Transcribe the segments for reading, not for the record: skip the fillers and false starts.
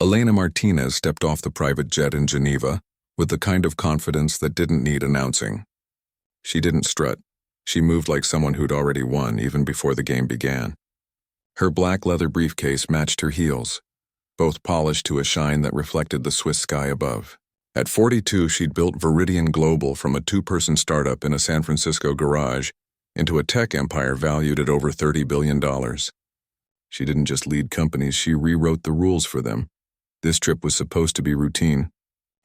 Elena Martinez stepped off the private jet in Geneva with the kind of confidence that didn't need announcing. She didn't strut. She moved like someone who'd already won even before the game began. Her black leather briefcase matched her heels, both polished to a shine that reflected the Swiss sky above. At 42, she'd built Viridian Global from a two-person startup in a San Francisco garage into a tech empire valued at over $30 billion. She didn't just lead companies, she rewrote the rules for them. This trip was supposed to be routine.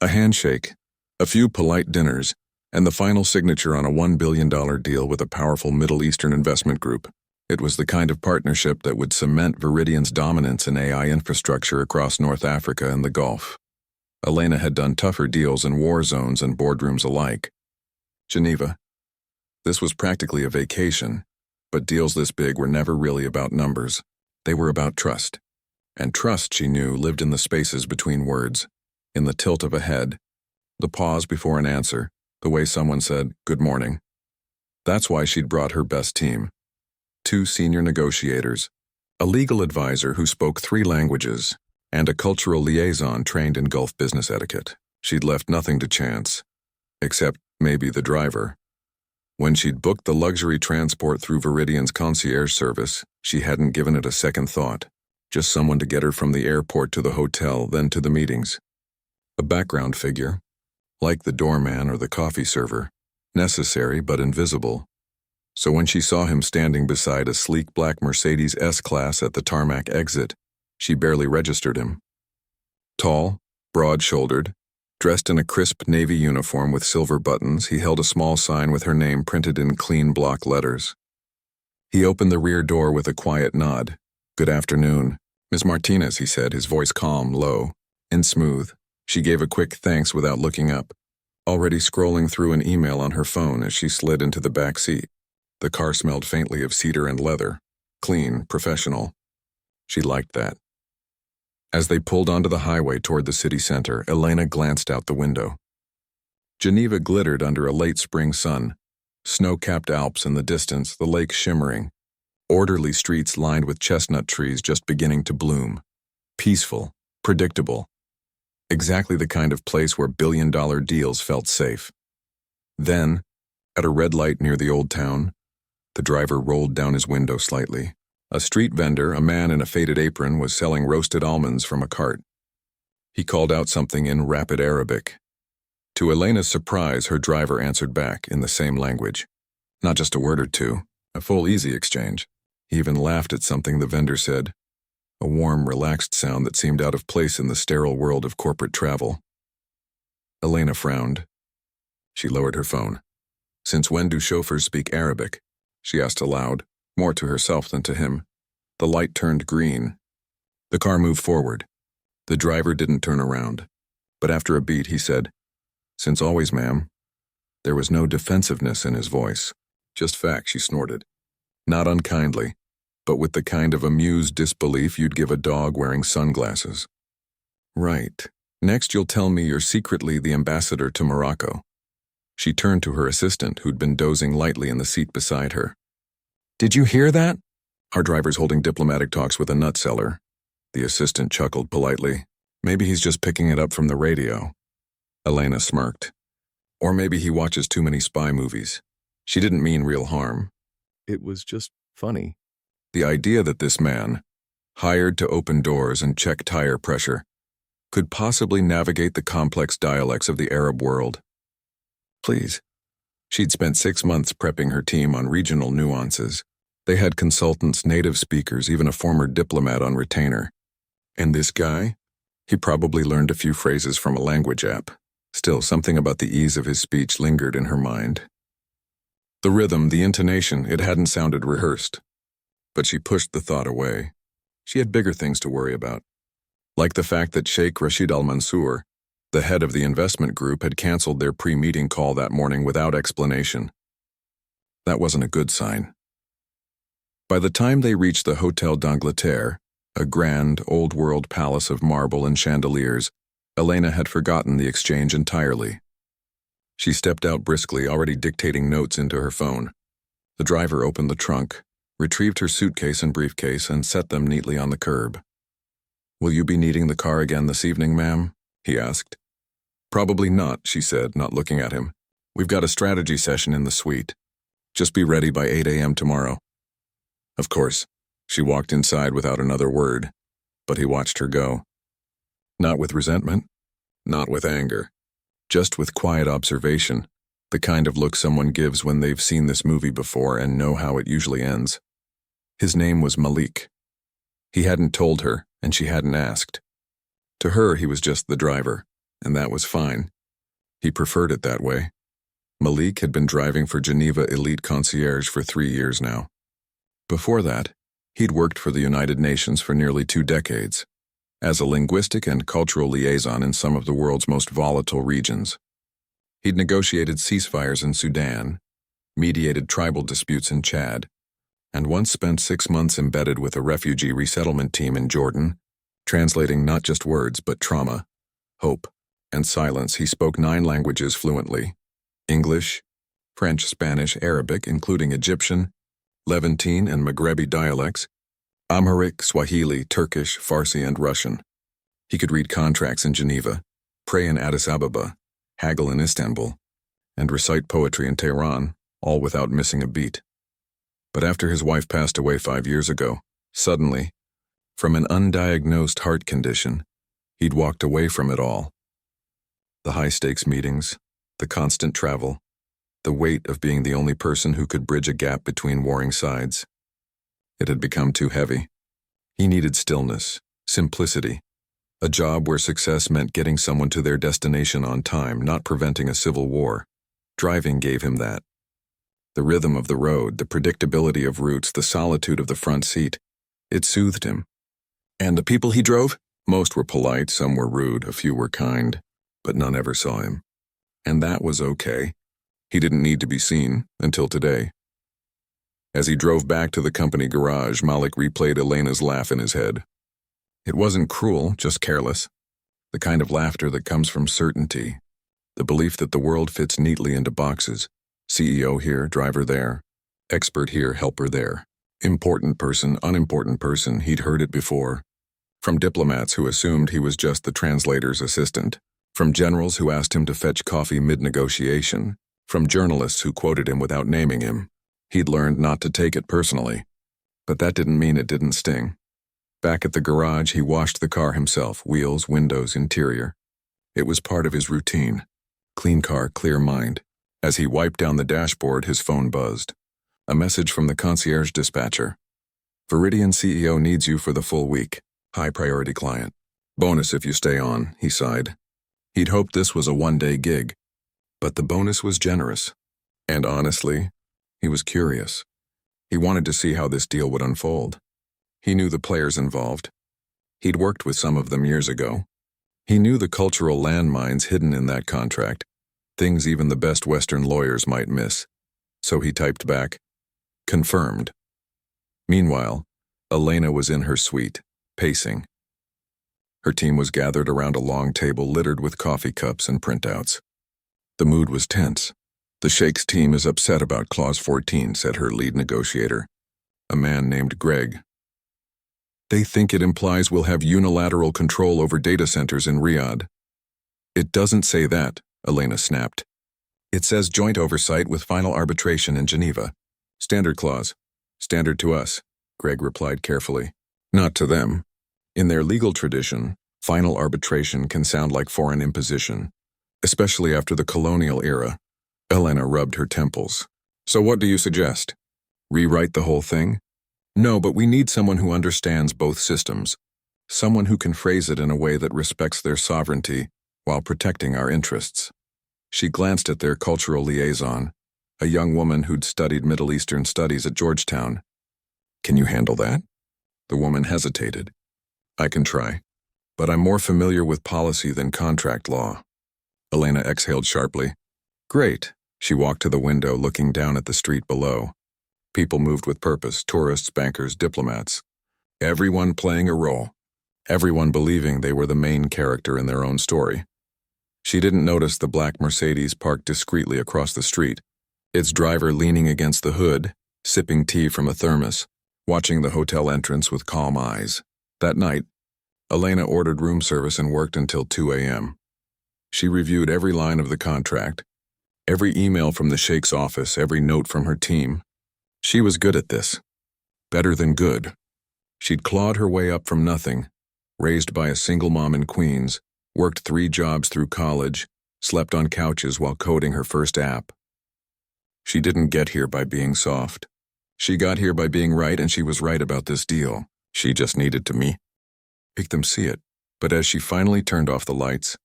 A handshake, a few polite dinners, and the final signature on a $1 billion deal with a powerful Middle Eastern investment group. It was the kind of partnership that would cement Viridian's dominance in AI infrastructure across North Africa and the Gulf. Elena had done tougher deals in war zones and boardrooms alike. Geneva. This was practically a vacation, but deals this big were never really about numbers. They were about trust. And trust, she knew, lived in the spaces between words, in the tilt of a head, the pause before an answer, the way someone said, "Good morning." That's why she'd brought her best team. 2 senior negotiators, a legal advisor who spoke 3 languages, and a cultural liaison trained in Gulf business etiquette. She'd left nothing to chance, except maybe the driver. When she'd booked the luxury transport through Viridian's concierge service, she hadn't given it a second thought. Just someone to get her from the airport to the hotel, then to the meetings. A background figure, like the doorman or the coffee server, necessary but invisible. So when she saw him standing beside a sleek black Mercedes S-Class at the tarmac exit, she barely registered him. Tall, broad-shouldered, dressed in a crisp navy uniform with silver buttons, he held a small sign with her name printed in clean block letters. He opened the rear door with a quiet nod. "Good afternoon, Ms. Martinez," he said, his voice calm, low, and smooth. She gave a quick thanks without looking up, already scrolling through an email on her phone as she slid into the back seat. The car smelled faintly of cedar and leather. Clean, professional. She liked that. As they pulled onto the highway toward the city center, Elena glanced out the window. Geneva glittered under a late spring sun, snow-capped Alps in the distance, the lake shimmering, orderly streets lined with chestnut trees just beginning to bloom. Peaceful, predictable. Exactly the kind of place where billion-dollar deals felt safe. Then, at a red light near the old town, the driver rolled down his window slightly. A street vendor, a man in a faded apron, was selling roasted almonds from a cart. He called out something in rapid Arabic. To Elena's surprise, her driver answered back in the same language. Not just a word or two, a full easy exchange. He even laughed at something the vendor said, a warm, relaxed sound that seemed out of place in the sterile world of corporate travel. Elena frowned. She lowered her phone. "Since when do chauffeurs speak Arabic?" she asked aloud, more to herself than to him. The light turned green. The car moved forward. The driver didn't turn around, but after a beat he said, "Since always, ma'am." There was no defensiveness in his voice. "Just fact," she snorted. Not unkindly, but with the kind of amused disbelief you'd give a dog wearing sunglasses. "Right. Next you'll tell me you're secretly the ambassador to Morocco." She turned to her assistant, who'd been dozing lightly in the seat beside her. "Did you hear that?" "Our driver's holding diplomatic talks with a nut seller." The assistant chuckled politely. "Maybe he's just picking it up from the radio." Elena smirked. "Or maybe he watches too many spy movies." She didn't mean real harm. It was just funny. The idea that this man, hired to open doors and check tire pressure, could possibly navigate the complex dialects of the Arab world. Please. She'd spent 6 months prepping her team on regional nuances. They had consultants, native speakers, even a former diplomat on retainer. And this guy? He probably learned a few phrases from a language app. Still, something about the ease of his speech lingered in her mind. The rhythm, the intonation, it hadn't sounded rehearsed. But she pushed the thought away. She had bigger things to worry about. Like the fact that Sheikh Rashid Al-Mansour, the head of the investment group, had canceled their pre-meeting call that morning without explanation. That wasn't a good sign. By the time they reached the Hotel d'Angleterre, a grand, old-world palace of marble and chandeliers, Elena had forgotten the exchange entirely. She stepped out briskly, already dictating notes into her phone. The driver opened the trunk, retrieved her suitcase and briefcase, and set them neatly on the curb. "Will you be needing the car again this evening, ma'am?" he asked. "Probably not," she said, not looking at him. "We've got a strategy session in the suite. Just be ready by 8 a.m. tomorrow." Of course, she walked inside without another word, but he watched her go. Not with resentment, not with anger, just with quiet observation, the kind of look someone gives when they've seen this movie before and know how it usually ends. His name was Malik. He hadn't told her, and she hadn't asked. To her, he was just the driver, and that was fine. He preferred it that way. Malik had been driving for Geneva Elite Concierge for 3 years now. Before that, he'd worked for the United Nations for nearly 2 decades, as a linguistic and cultural liaison in some of the world's most volatile regions. He'd negotiated ceasefires in Sudan, mediated tribal disputes in Chad, and once spent 6 months embedded with a refugee resettlement team in Jordan, translating not just words but trauma, hope, and silence. He spoke 9 languages fluently: English, French, Spanish, Arabic, including Egyptian, Levantine and Maghrebi dialects, Amharic, Swahili, Turkish, Farsi, and Russian. He could read contracts in Geneva, pray in Addis Ababa, haggle in Istanbul, and recite poetry in Tehran, all without missing a beat. But after his wife passed away 5 years ago, suddenly, from an undiagnosed heart condition, he'd walked away from it all. The high-stakes meetings, the constant travel, the weight of being the only person who could bridge a gap between warring sides. It had become too heavy. He needed stillness, simplicity, a job where success meant getting someone to their destination on time, not preventing a civil war. Driving gave him that. The rhythm of the road, the predictability of routes, the solitude of the front seat. It soothed him. And the people he drove? Most were polite, some were rude, a few were kind, but none ever saw him. And that was okay. He didn't need to be seen, until today. As he drove back to the company garage, Malik replayed Elena's laugh in his head. It wasn't cruel, just careless. The kind of laughter that comes from certainty. The belief that the world fits neatly into boxes. CEO here, driver there. Expert here, helper there. Important person, unimportant person, he'd heard it before. From diplomats who assumed he was just the translator's assistant. From generals who asked him to fetch coffee mid-negotiation. From journalists who quoted him without naming him. He'd learned not to take it personally. But that didn't mean it didn't sting. Back at the garage, he washed the car himself, wheels, windows, interior. It was part of his routine. Clean car, clear mind. As he wiped down the dashboard, his phone buzzed. A message from the concierge dispatcher. Viridian CEO needs you for the full week. High priority client. Bonus if you stay on, he sighed. He'd hoped this was a one-day gig. But the bonus was generous. And honestly, he was curious. He wanted to see how this deal would unfold. He knew the players involved. He'd worked with some of them years ago. He knew the cultural landmines hidden in that contract, things even the best Western lawyers might miss. So he typed back, confirmed. Meanwhile, Elena was in her suite, pacing. Her team was gathered around a long table littered with coffee cups and printouts. The mood was tense. The Sheikh's team is upset about Clause 14, said her lead negotiator, a man named Greg. They think it implies we'll have unilateral control over data centers in Riyadh. It doesn't say that, Elena snapped. It says joint oversight with final arbitration in Geneva. Standard clause. Standard to us, Greg replied carefully. Not to them. In their legal tradition, final arbitration can sound like foreign imposition, especially after the colonial era. Elena rubbed her temples. So what do you suggest? Rewrite the whole thing? No, but we need someone who understands both systems. Someone who can phrase it in a way that respects their sovereignty while protecting our interests. She glanced at their cultural liaison, a young woman who'd studied Middle Eastern studies at Georgetown. Can you handle that? The woman hesitated. I can try, but I'm more familiar with policy than contract law. Elena exhaled sharply. Great. She walked to the window, looking down at the street below. People moved with purpose, tourists, bankers, diplomats. Everyone playing a role. Everyone believing they were the main character in their own story. She didn't notice the black Mercedes parked discreetly across the street, its driver leaning against the hood, sipping tea from a thermos, watching the hotel entrance with calm eyes. That night, Elena ordered room service and worked until 2 a.m. She reviewed every line of the contract, every email from the Sheikh's office, every note from her team. She was good at this. Better than good. She'd clawed her way up from nothing, raised by a single mom in Queens, worked 3 jobs through college, slept on couches while coding her first app. She didn't get here by being soft. She got here by being right, and she was right about this deal. She just needed to make them see it. But as she finally turned off the lights,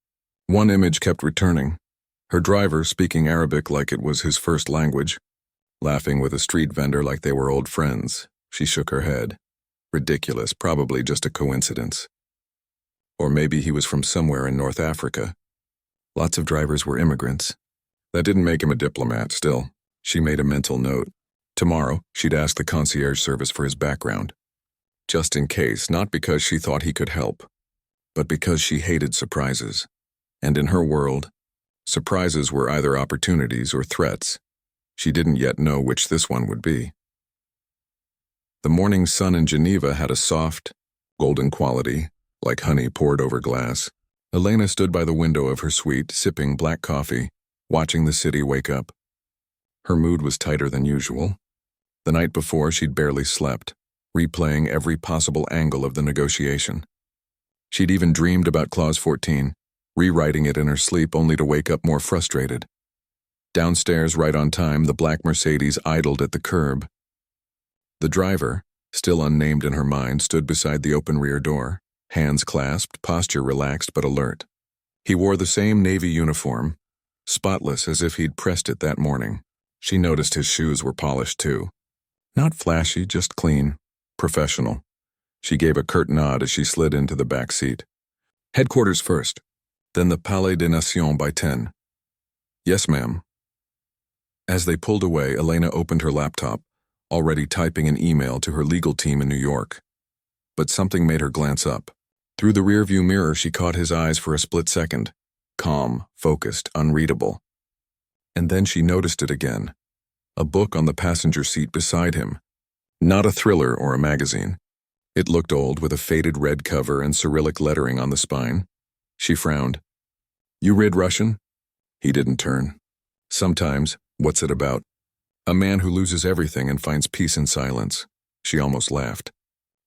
one image kept returning. Her driver speaking Arabic like it was his first language, laughing with a street vendor like they were old friends. She shook her head. Ridiculous, probably just a coincidence. Or maybe he was from somewhere in North Africa. Lots of drivers were immigrants. That didn't make him a diplomat. Still, she made a mental note. Tomorrow, she'd ask the concierge service for his background. Just in case, not because she thought he could help, but because she hated surprises. And in her world, surprises were either opportunities or threats. She didn't yet know which this one would be. The morning sun in Geneva had a soft, golden quality, like honey poured over glass. Elena stood by the window of her suite, sipping black coffee, watching the city wake up. Her mood was tighter than usual. The night before, she'd barely slept, replaying every possible angle of the negotiation. She'd even dreamed about Clause 14, rewriting it in her sleep only to wake up more frustrated. Downstairs, right on time, the black Mercedes idled at the curb. The driver, still unnamed in her mind, stood beside the open rear door, hands clasped, posture relaxed but alert. He wore the same navy uniform, spotless as if he'd pressed it that morning. She noticed his shoes were polished too. Not flashy, just clean, professional. She gave a curt nod as she slid into the back seat. Headquarters first, then the Palais des Nations by 10. Yes, ma'am. As they pulled away, Elena opened her laptop, already typing an email to her legal team in New York. But something made her glance up. Through the rearview mirror, she caught his eyes for a split second. Calm, focused, unreadable. And then she noticed it again. A book on the passenger seat beside him. Not a thriller or a magazine. It looked old, with a faded red cover and Cyrillic lettering on the spine. She frowned. You read Russian? He didn't turn. Sometimes. What's it about? A man who loses everything and finds peace in silence. She almost laughed.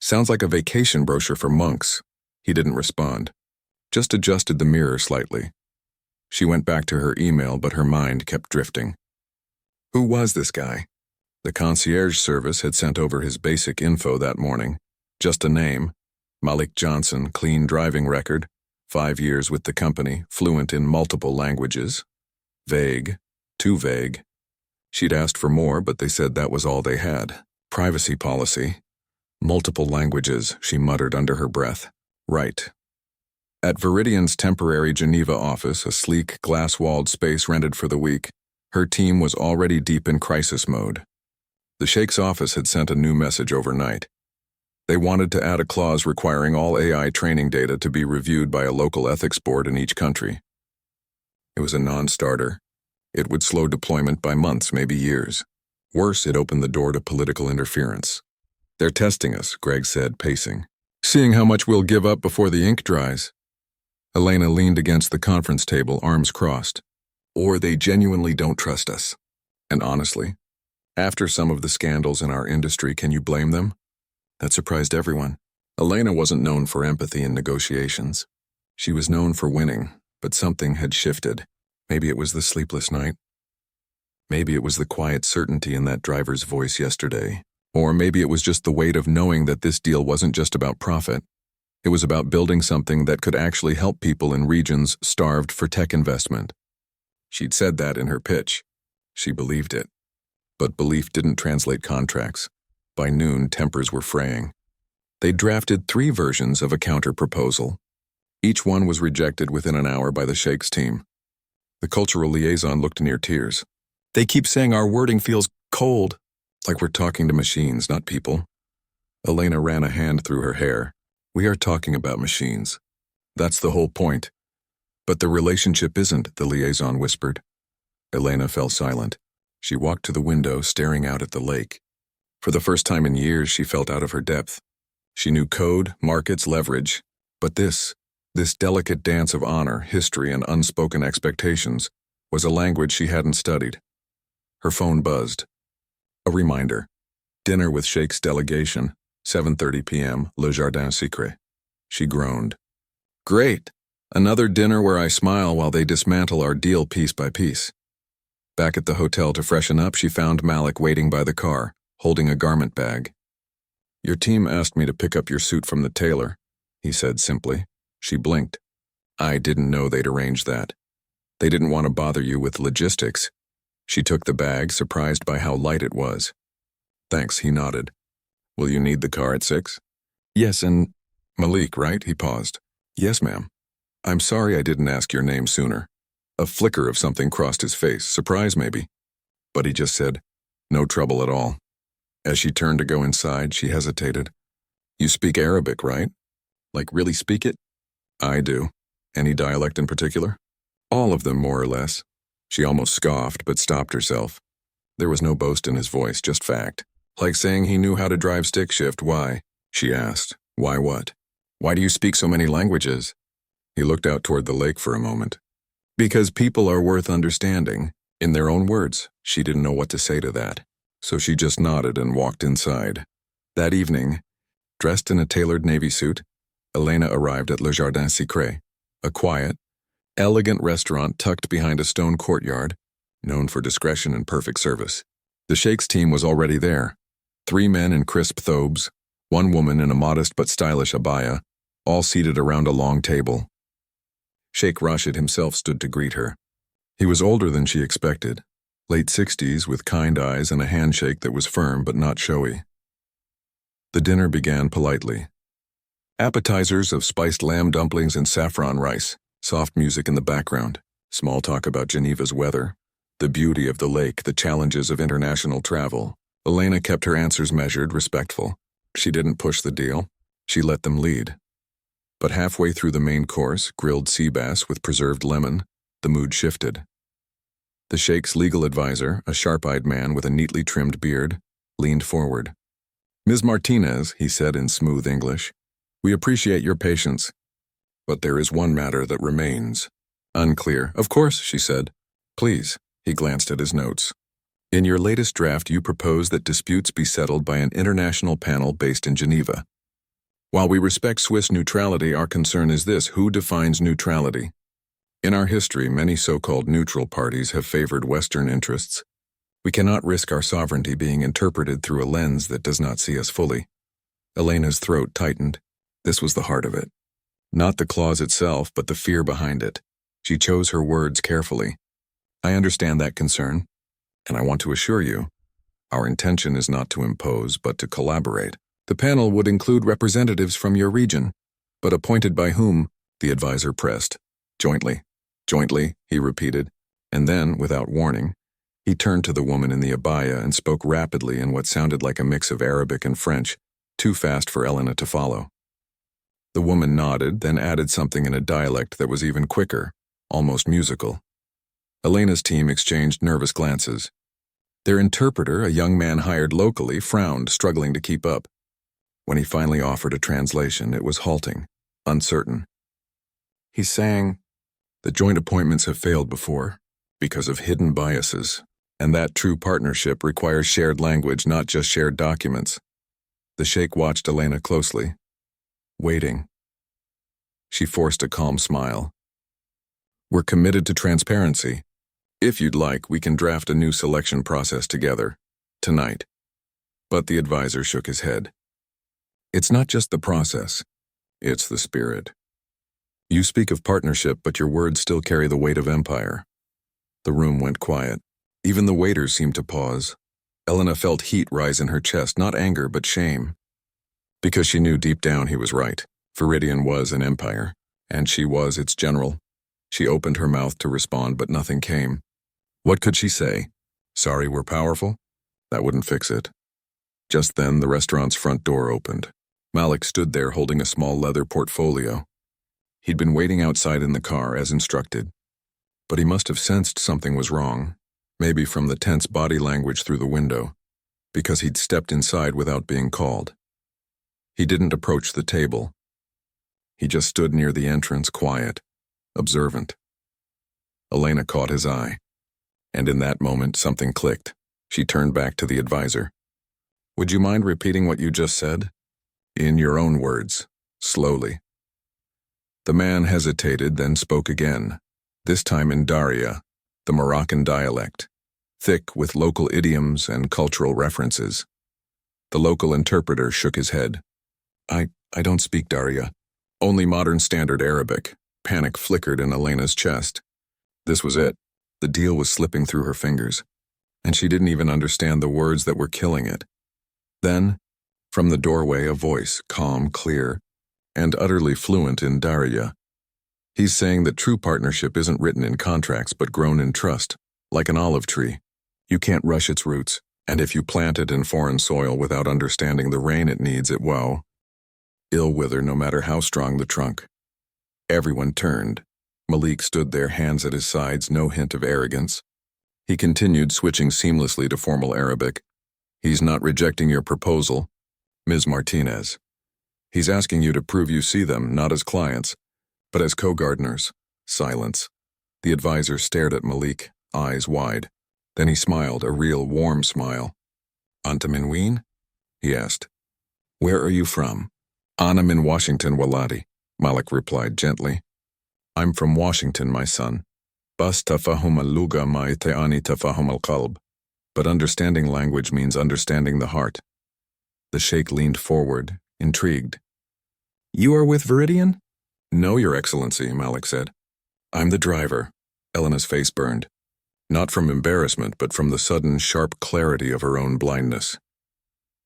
Sounds like a vacation brochure for monks. He didn't respond. Just adjusted the mirror slightly. She went back to her email, but her mind kept drifting. Who was this guy? The concierge service had sent over his basic info that morning. Just a name. Malik Johnson, clean driving record. 5 years with the company, fluent in multiple languages. Vague. Too vague. She'd asked for more, but they said that was all they had. Privacy policy. Multiple languages, she muttered under her breath. Right. At Viridian's temporary Geneva office, a sleek, glass-walled space rented for the week, her team was already deep in crisis mode. The Sheikh's office had sent a new message overnight. They wanted to add a clause requiring all AI training data to be reviewed by a local ethics board in each country. It was a non-starter. It would slow deployment by months, maybe years. Worse, it opened the door to political interference. They're testing us, Greg said, pacing. Seeing how much we'll give up before the ink dries. Elena leaned against the conference table, arms crossed. Or they genuinely don't trust us. And honestly, after some of the scandals in our industry, can you blame them? That surprised everyone. Elena wasn't known for empathy in negotiations. She was known for winning, but something had shifted. Maybe it was the sleepless night. Maybe it was the quiet certainty in that driver's voice yesterday. Or maybe it was just the weight of knowing that this deal wasn't just about profit. It was about building something that could actually help people in regions starved for tech investment. She'd said that in her pitch. She believed it. But belief didn't translate contracts. By noon, tempers were fraying. They drafted 3 versions of a counter-proposal. Each one was rejected within an hour by the Sheikh's team. The cultural liaison looked near tears. They keep saying our wording feels cold, like we're talking to machines, not people. Elena ran a hand through her hair. We are talking about machines. That's the whole point. But the relationship isn't, the liaison whispered. Elena fell silent. She walked to the window, staring out at the lake. For the first time in years, she felt out of her depth. She knew code, markets, leverage, But this delicate dance of honor, history, and unspoken expectations was a language she hadn't studied. Her phone buzzed. A reminder. Dinner with Sheikh's delegation, 7:30 p.m., Le Jardin Secret. She groaned. Great! Another dinner where I smile while they dismantle our deal piece by piece. Back at the hotel to freshen up, she found Malik waiting by the car, holding a garment bag. Your team asked me to pick up your suit from the tailor, he said simply. She blinked. I didn't know they'd arranged that. They didn't want to bother you with logistics. She took the bag, surprised by how light it was. Thanks, he nodded. Will you need the car at 6? Yes, and Malik, right? He paused. Yes, ma'am. I'm sorry I didn't ask your name sooner. A flicker of something crossed his face, surprise maybe. But he just said, no trouble at all. As she turned to go inside, she hesitated. You speak Arabic, right? Like really speak it? I do. Any dialect in particular? All of them, more or less. She almost scoffed, but stopped herself. There was no boast in his voice, just fact. Like saying he knew how to drive stick shift. Why? She asked. Why what? Why do you speak so many languages? He looked out toward the lake for a moment. Because people are worth understanding. In their own words. She didn't know what to say to that. So she just nodded and walked inside. That evening, dressed in a tailored navy suit, Elena arrived at Le Jardin Secret, a quiet, elegant restaurant tucked behind a stone courtyard, known for discretion and perfect service. The Sheikh's team was already there. 3 men in crisp thobes, 1 woman in a modest but stylish abaya, all seated around a long table. Sheikh Rashid himself stood to greet her. He was older than she expected, late 60s with kind eyes and a handshake that was firm but not showy. The dinner began politely. Appetizers of spiced lamb dumplings and saffron rice, soft music in the background, small talk about Geneva's weather, the beauty of the lake, the challenges of international travel. Elena kept her answers measured, respectful. She didn't push the deal. She let them lead. But halfway through the main course, grilled sea bass with preserved lemon, the mood shifted. The Sheikh's legal advisor, a sharp-eyed man with a neatly trimmed beard, leaned forward. Ms. Martinez, he said in smooth English, we appreciate your patience. But there is one matter that remains. Unclear. Of course, she said. Please, he glanced at his notes. In your latest draft, you propose that disputes be settled by an international panel based in Geneva. While we respect Swiss neutrality, our concern is this: who defines neutrality? In our history, many so-called neutral parties have favored Western interests. We cannot risk our sovereignty being interpreted through a lens that does not see us fully. Elena's throat tightened. This was the heart of it. Not the clause itself, but the fear behind it. She chose her words carefully. I understand that concern, and I want to assure you, our intention is not to impose, but to collaborate. The panel would include representatives from your region, but appointed by whom? The advisor pressed. Jointly. Jointly, he repeated, and then, without warning, he turned to the woman in the abaya and spoke rapidly in what sounded like a mix of Arabic and French, too fast for Elena to follow. The woman nodded, then added something in a dialect that was even quicker, almost musical. Elena's team exchanged nervous glances. Their interpreter, a young man hired locally, frowned, struggling to keep up. When he finally offered a translation, it was halting, uncertain. He sang, the joint appointments have failed before, because of hidden biases, and that true partnership requires shared language, not just shared documents. The Sheikh watched Elena closely, waiting. She forced a calm smile. We're committed to transparency. If you'd like, we can draft a new selection process together, tonight. But the advisor shook his head. It's not just the process, it's the spirit. You speak of partnership, but your words still carry the weight of empire. The room went quiet. Even the waiters seemed to pause. Elena felt heat rise in her chest, not anger, but shame. Because she knew deep down he was right. Viridian was an empire, and she was its general. She opened her mouth to respond, but nothing came. What could she say? Sorry we're powerful? That wouldn't fix it. Just then, the restaurant's front door opened. Malik stood there holding a small leather portfolio. He'd been waiting outside in the car as instructed. But he must have sensed something was wrong, maybe from the tense body language through the window, because he'd stepped inside without being called. He didn't approach the table. He just stood near the entrance, quiet, observant. Elena caught his eye, and in that moment something clicked. She turned back to the advisor. "Would you mind repeating what you just said? In your own words, slowly." The man hesitated, then spoke again, this time in Daria, the Moroccan dialect, thick with local idioms and cultural references. The local interpreter shook his head. I don't speak Daria. Only modern standard Arabic." Panic flickered in Elena's chest. This was it. The deal was slipping through her fingers, and she didn't even understand the words that were killing it. Then, from the doorway, a voice, calm, clear, and utterly fluent in Daria. "He's saying that true partnership isn't written in contracts but grown in trust, like an olive tree. You can't rush its roots, and if you plant it in foreign soil without understanding the rain it needs, it'll wither no matter how strong the trunk." Everyone turned. Malik stood there, hands at his sides, no hint of arrogance. He continued, switching seamlessly to formal Arabic. "He's not rejecting your proposal, Ms. Martinez. He's asking you to prove you see them, not as clients, but as co-gardeners." Silence. The advisor stared at Malik, eyes wide. Then he smiled, a real warm smile. "Anta min ween?" he asked. "Where are you from?" "Ana min Washington, Waladi," Malik replied gently. "I'm from Washington, my son. Bas tafahum al-luga ma ta'ani tafahum al-qalb." But understanding language means understanding the heart. The sheikh leaned forward, intrigued. "You are with Viridian?" "No, Your Excellency," Malik said. "I'm the driver." Elena's face burned. Not from embarrassment, but from the sudden, sharp clarity of her own blindness.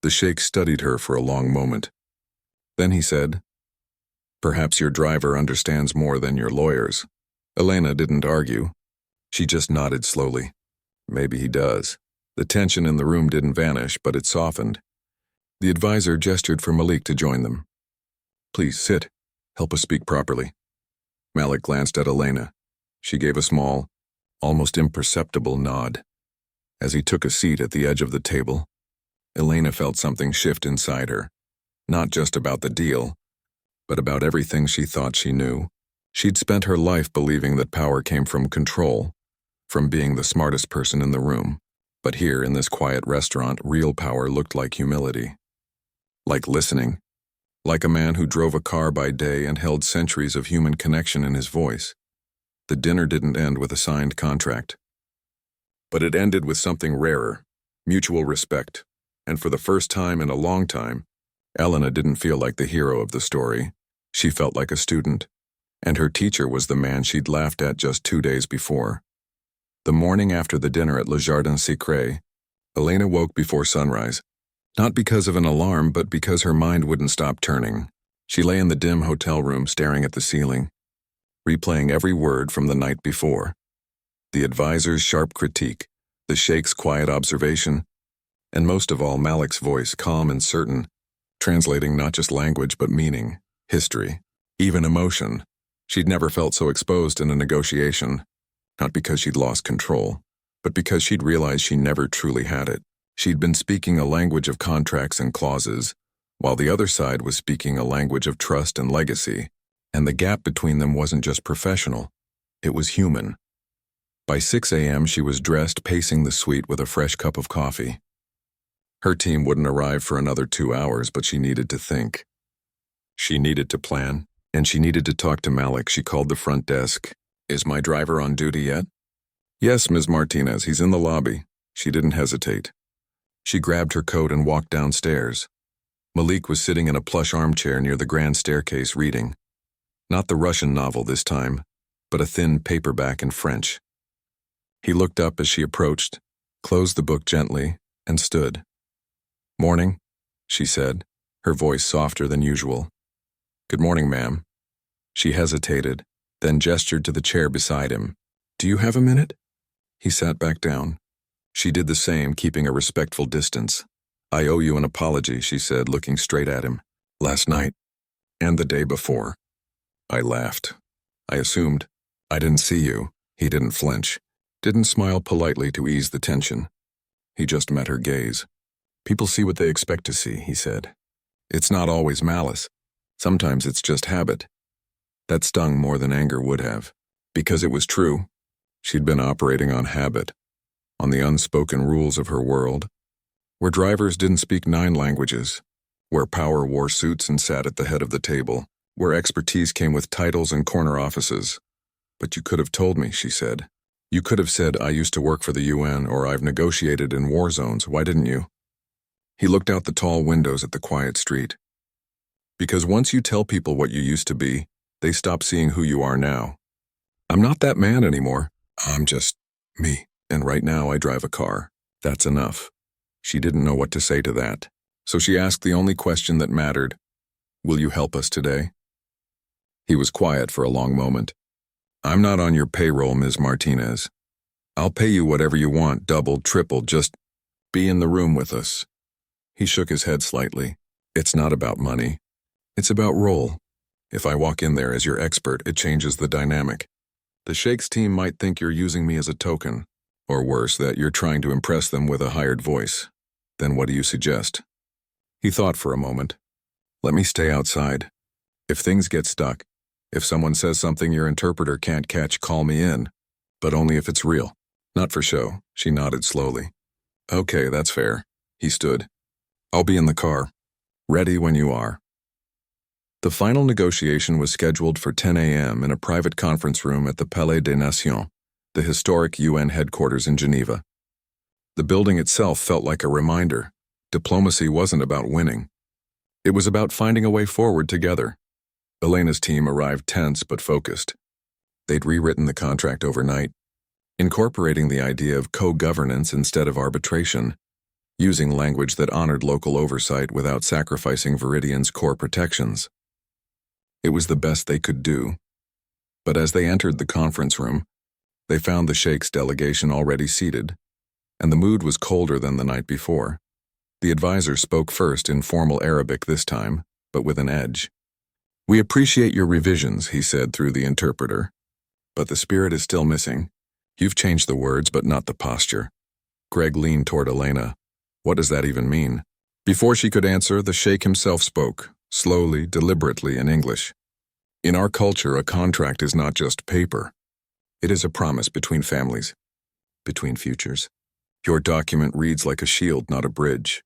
The sheikh studied her for a long moment. Then he said, "Perhaps your driver understands more than your lawyers." Elena didn't argue. She just nodded slowly. "Maybe he does." The tension in the room didn't vanish, but it softened. The advisor gestured for Malik to join them. "Please sit. Help us speak properly." Malik glanced at Elena. She gave a small, almost imperceptible nod. As he took a seat at the edge of the table, Elena felt something shift inside her. Not just about the deal, but about everything she thought she knew. She'd spent her life believing that power came from control, from being the smartest person in the room. But here, in this quiet restaurant, real power looked like humility. Like listening. Like a man who drove a car by day and held centuries of human connection in his voice. The dinner didn't end with a signed contract. But it ended with something rarer, mutual respect. And for the first time in a long time, Elena didn't feel like the hero of the story. She felt like a student. And her teacher was the man she'd laughed at just 2 days before. The morning after the dinner at Le Jardin Secret, Elena woke before sunrise. Not because of an alarm, but because her mind wouldn't stop turning. She lay in the dim hotel room staring at the ceiling, replaying every word from the night before. The advisor's sharp critique, the sheikh's quiet observation, and most of all Malik's voice, calm and certain, translating not just language but meaning, history, even emotion. She'd never felt so exposed in a negotiation, not because she'd lost control, but because she'd realized she never truly had it. She'd been speaking a language of contracts and clauses, while the other side was speaking a language of trust and legacy, and the gap between them wasn't just professional, it was human. By 6 a.m. she was dressed, pacing the suite with a fresh cup of coffee. Her team wouldn't arrive for another 2 hours, but she needed to think. She needed to plan, and she needed to talk to Malik. She called the front desk. "Is my driver on duty yet?" "Yes, Ms. Martinez, he's in the lobby." She didn't hesitate. She grabbed her coat and walked downstairs. Malik was sitting in a plush armchair near the grand staircase reading. Not the Russian novel this time, but a thin paperback in French. He looked up as she approached, closed the book gently, and stood. "Morning," she said, her voice softer than usual. "Good morning, ma'am." She hesitated, then gestured to the chair beside him. "Do you have a minute?" He sat back down. She did the same, keeping a respectful distance. "I owe you an apology," she said, looking straight at him. "Last night, and the day before." I laughed. I assumed. "I didn't see you." He didn't flinch, didn't smile politely to ease the tension. He just met her gaze. "People see what they expect to see," he said. "It's not always malice. Sometimes it's just habit." That stung more than anger would have. Because it was true. She'd been operating on habit, on the unspoken rules of her world, where drivers didn't speak 9 languages, where power wore suits and sat at the head of the table, where expertise came with titles and corner offices. But you could have told me, she said. You could have said, I used to work for the UN, or I've negotiated in war zones. Why didn't you? He looked out the tall windows at the quiet street. Because once you tell people what you used to be, they stop seeing who you are now. I'm not that man anymore. I'm just me. And right now I drive a car. That's enough. She didn't know what to say to that. So she asked the only question that mattered. Will you help us today? He was quiet for a long moment. I'm not on your payroll, Ms. Martinez. I'll pay you whatever you want, double, triple, just be in the room with us. He shook his head slightly. It's not about money. It's about role. If I walk in there as your expert, it changes the dynamic. The Sheikh's team might think you're using me as a token, or worse, that you're trying to impress them with a hired voice. Then what do you suggest? He thought for a moment. Let me stay outside. If things get stuck, if someone says something your interpreter can't catch, call me in. But only if it's real. Not for show. She nodded slowly. Okay, that's fair. He stood. I'll be in the car. Ready when you are. The final negotiation was scheduled for 10 a.m. in a private conference room at the Palais des Nations, the historic UN headquarters in Geneva. The building itself felt like a reminder. Diplomacy wasn't about winning. It was about finding a way forward together. Elena's team arrived tense but focused. They'd rewritten the contract overnight, incorporating the idea of co-governance instead of arbitration, using language that honored local oversight without sacrificing Viridian's core protections. It was the best they could do. But as they entered the conference room, they found the Sheikh's delegation already seated, and the mood was colder than the night before. The advisor spoke first in formal Arabic this time, but with an edge. We appreciate your revisions, he said through the interpreter. But the spirit is still missing. You've changed the words, but not the posture. Greg leaned toward Elena. What does that even mean? Before she could answer, the Sheikh himself spoke, slowly, deliberately in English. In our culture, a contract is not just paper. It is a promise between families, between futures. Your document reads like a shield, not a bridge.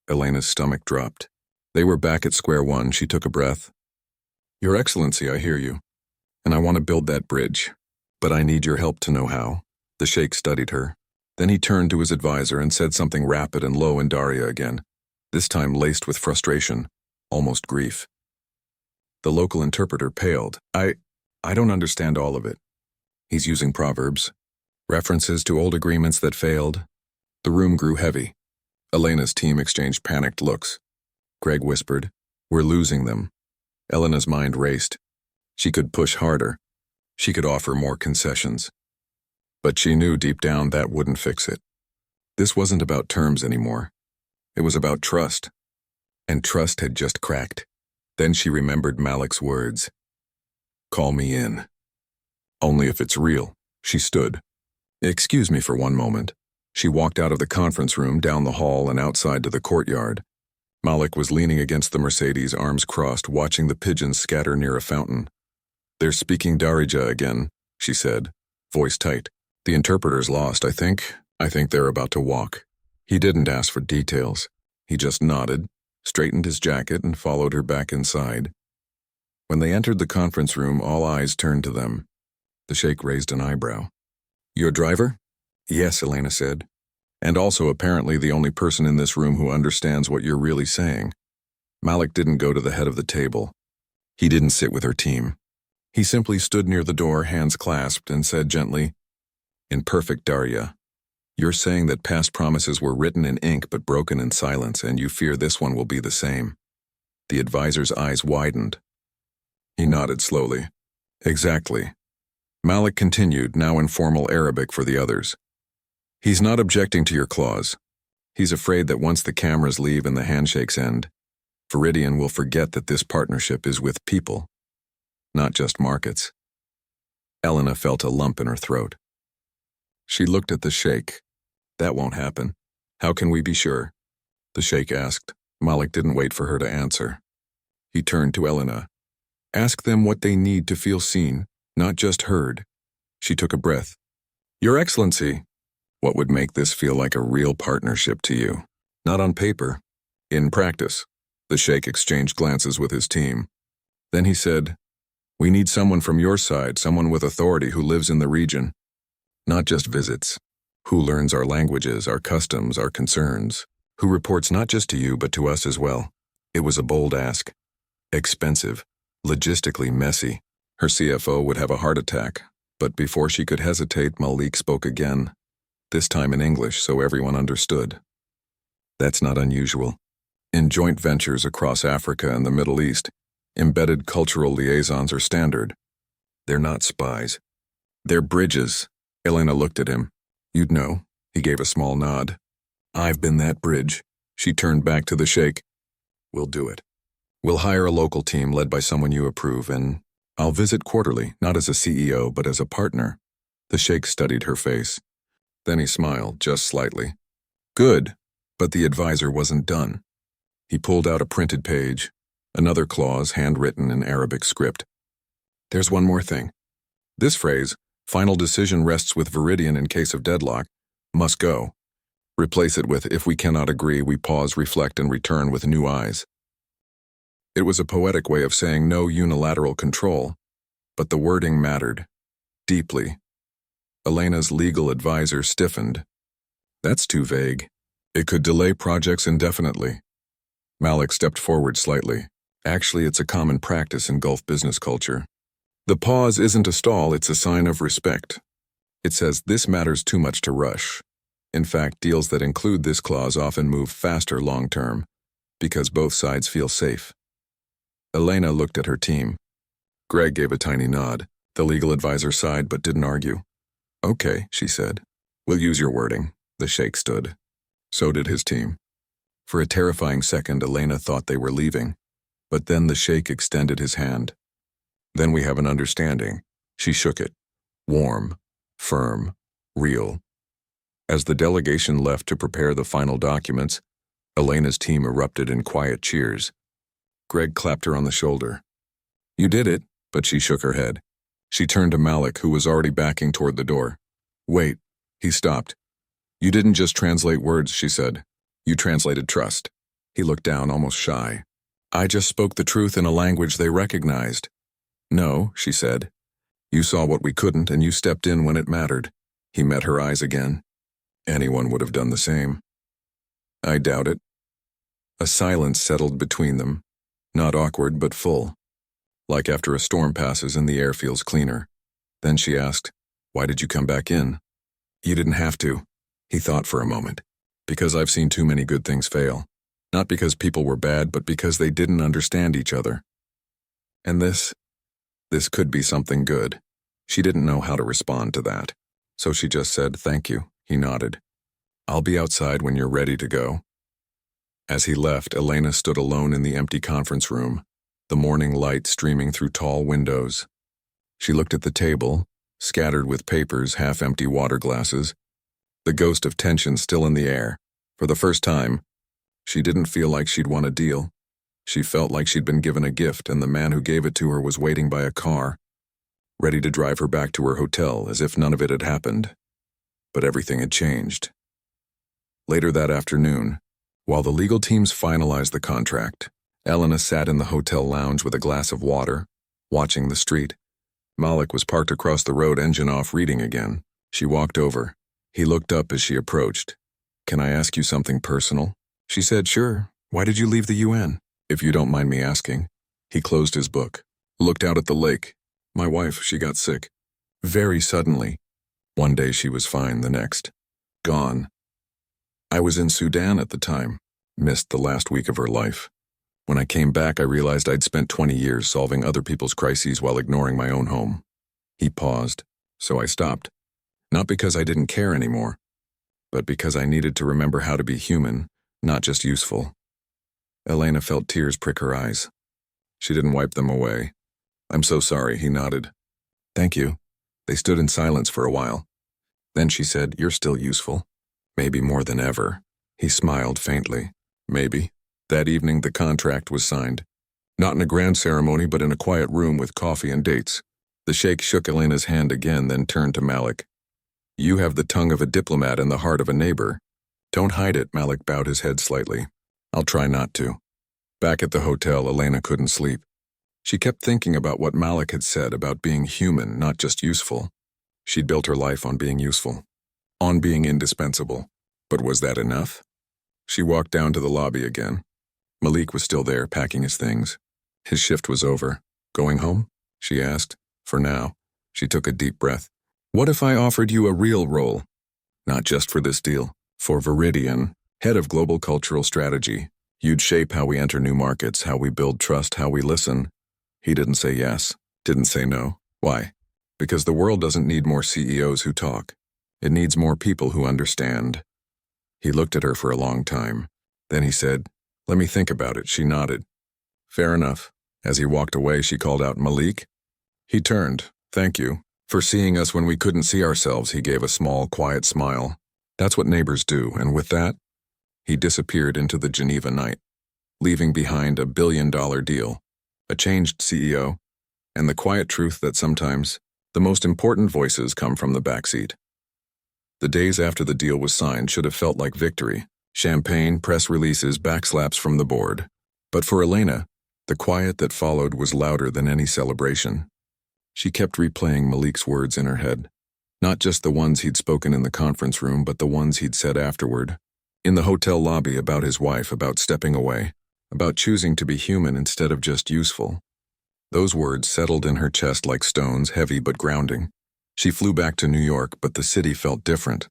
Elena's stomach dropped. They were back at square one. She took a breath. Your Excellency, I hear you, and I want to build that bridge, but I need your help to know how. The Sheikh studied her. Then he turned to his advisor and said something rapid and low in Daria again, this time laced with frustration, almost grief. The local interpreter paled. I don't understand all of it. He's using proverbs, references to old agreements that failed. The room grew heavy. Elena's team exchanged panicked looks. Greg whispered, We're losing them. Elena's mind raced. She could push harder. She could offer more concessions. But she knew deep down that wouldn't fix it. This wasn't about terms anymore. It was about trust. And trust had just cracked. Then she remembered Malik's words. Call me in. Only if it's real. She stood. Excuse me for one moment. She walked out of the conference room, down the hall, and outside to the courtyard. Malik was leaning against the Mercedes, arms crossed, watching the pigeons scatter near a fountain. They're speaking Darija again, she said, voice tight. The interpreter's lost, I think. I think they're about to walk. He didn't ask for details. He just nodded, straightened his jacket, and followed her back inside. When they entered the conference room, all eyes turned to them. The Sheikh raised an eyebrow. Your driver? Yes, Elena said. And also apparently the only person in this room who understands what you're really saying. Malik didn't go to the head of the table. He didn't sit with her team. He simply stood near the door, hands clasped, and said gently, In perfect Darya, you're saying that past promises were written in ink but broken in silence, and you fear this one will be the same. The advisor's eyes widened. He nodded slowly. Exactly. Malik continued, now in formal Arabic for the others. He's not objecting to your clause. He's afraid that once the cameras leave and the handshakes end, Viridian will forget that this partnership is with people, not just markets. Elena felt a lump in her throat. She looked at the Sheikh. That won't happen. How can we be sure? The Sheikh asked. Malik didn't wait for her to answer. He turned to Elena. Ask them what they need to feel seen, not just heard. She took a breath. Your Excellency, what would make this feel like a real partnership to you? Not on paper, in practice. The sheikh exchanged glances with his team. Then he said, we need someone from your side, someone with authority who lives in the region. Not just visits. Who learns our languages, our customs, our concerns. Who reports not just to you, but to us as well. It was a bold ask. Expensive. Logistically messy. Her CFO would have a heart attack. But before she could hesitate, Malik spoke again. This time in English, so everyone understood. That's not unusual. In joint ventures across Africa and the Middle East, embedded cultural liaisons are standard. They're not spies. They're bridges. Elena looked at him. You'd know. He gave a small nod. I've been that bridge. She turned back to the sheikh. We'll do it. We'll hire a local team led by someone you approve, and I'll visit quarterly, not as a CEO, but as a partner. The sheikh studied her face. Then he smiled, just slightly. Good, but the advisor wasn't done. He pulled out a printed page, another clause handwritten in Arabic script. There's one more thing. This phrase, final decision rests with Viridian in case of deadlock, must go. Replace it with, if we cannot agree, we pause, reflect, and return with new eyes. It was a poetic way of saying no unilateral control, but the wording mattered. Deeply. Elena's legal advisor stiffened. That's too vague. It could delay projects indefinitely. Malik stepped forward slightly. Actually, it's a common practice in Gulf business culture. The pause isn't a stall, it's a sign of respect. It says this matters too much to rush. In fact, deals that include this clause often move faster long-term, because both sides feel safe. Elena looked at her team. Greg gave a tiny nod. The legal advisor sighed but didn't argue. Okay, she said. We'll use your wording. The sheikh stood. So did his team. For a terrifying second, Elena thought they were leaving. But then the sheikh extended his hand. Then we have an understanding. She shook it. Warm, firm, real. As the delegation left to prepare the final documents, Elena's team erupted in quiet cheers. Greg clapped her on the shoulder. You did it, but she shook her head. She turned to Malik, who was already backing toward the door. Wait, he stopped. You didn't just translate words, she said. You translated trust. He looked down, almost shy. I just spoke the truth in a language they recognized. No, she said. You saw what we couldn't, and you stepped in when it mattered. He met her eyes again. Anyone would have done the same. I doubt it. A silence settled between them, not awkward but full, like after a storm passes and the air feels cleaner. Then she asked, why did you come back in? You didn't have to. He thought for a moment. Because I've seen too many good things fail. Not because people were bad, but because they didn't understand each other. And this could be something good. She didn't know how to respond to that. So she just said, thank you. He nodded. I'll be outside when you're ready to go. As he left, Elena stood alone in the empty conference room, the morning light streaming through tall windows. She looked at the table, scattered with papers, half-empty water glasses, the ghost of tension still in the air. For the first time, she didn't feel like she'd won a deal. She felt like she'd been given a gift, and the man who gave it to her was waiting by a car, ready to drive her back to her hotel as if none of it had happened. But everything had changed. Later that afternoon, while the legal teams finalized the contract, Elena sat in the hotel lounge with a glass of water, watching the street. Malik was parked across the road, engine off, reading again. She walked over. He looked up as she approached. Can I ask you something personal? She said, sure. Why did you leave the UN? If you don't mind me asking. He closed his book, looked out at the lake. My wife, she got sick. Very suddenly. One day she was fine, the next. Gone. I was in Sudan at the time. Missed the last week of her life. When I came back, I realized I'd spent 20 years solving other people's crises while ignoring my own home. He paused, so I stopped. Not because I didn't care anymore, but because I needed to remember how to be human, not just useful. Elena felt tears prick her eyes. She didn't wipe them away. I'm so sorry, he nodded. Thank you. They stood in silence for a while. Then she said, you're still useful. Maybe more than ever. He smiled faintly. Maybe. That evening the contract was signed. Not in a grand ceremony, but in a quiet room with coffee and dates. The sheikh shook Elena's hand again, then turned to Malik. You have the tongue of a diplomat and the heart of a neighbor. Don't hide it, Malik bowed his head slightly. I'll try not to. Back at the hotel, Elena couldn't sleep. She kept thinking about what Malik had said about being human, not just useful. She'd built her life on being useful, on being indispensable. But was that enough? She walked down to the lobby again. Malik was still there, packing his things. His shift was over. Going home? She asked. For now. She took a deep breath. What if I offered you a real role? Not just for this deal. For Viridian, head of global cultural strategy. You'd shape how we enter new markets, how we build trust, how we listen. He didn't say yes, didn't say no. Why? Because the world doesn't need more CEOs who talk. It needs more people who understand. He looked at her for a long time. Then he said, Let me think about it. She nodded. Fair enough. As he walked away, she called out, Malik? He turned. Thank you. For seeing us when we couldn't see ourselves, he gave a small, quiet smile. That's what neighbors do, and with that, he disappeared into the Geneva night, leaving behind a billion-dollar deal, a changed CEO, and the quiet truth that sometimes the most important voices come from the backseat. The days after the deal was signed should have felt like victory. Champagne, press releases, backslaps from the board. But for Elena, the quiet that followed was louder than any celebration. She kept replaying Malik's words in her head, not just the ones he'd spoken in the conference room, but the ones he'd said afterward, in the hotel lobby, about his wife, about stepping away, about choosing to be human instead of just useful. Those words settled in her chest like stones, heavy but grounding. She flew back to New York, but the city felt different.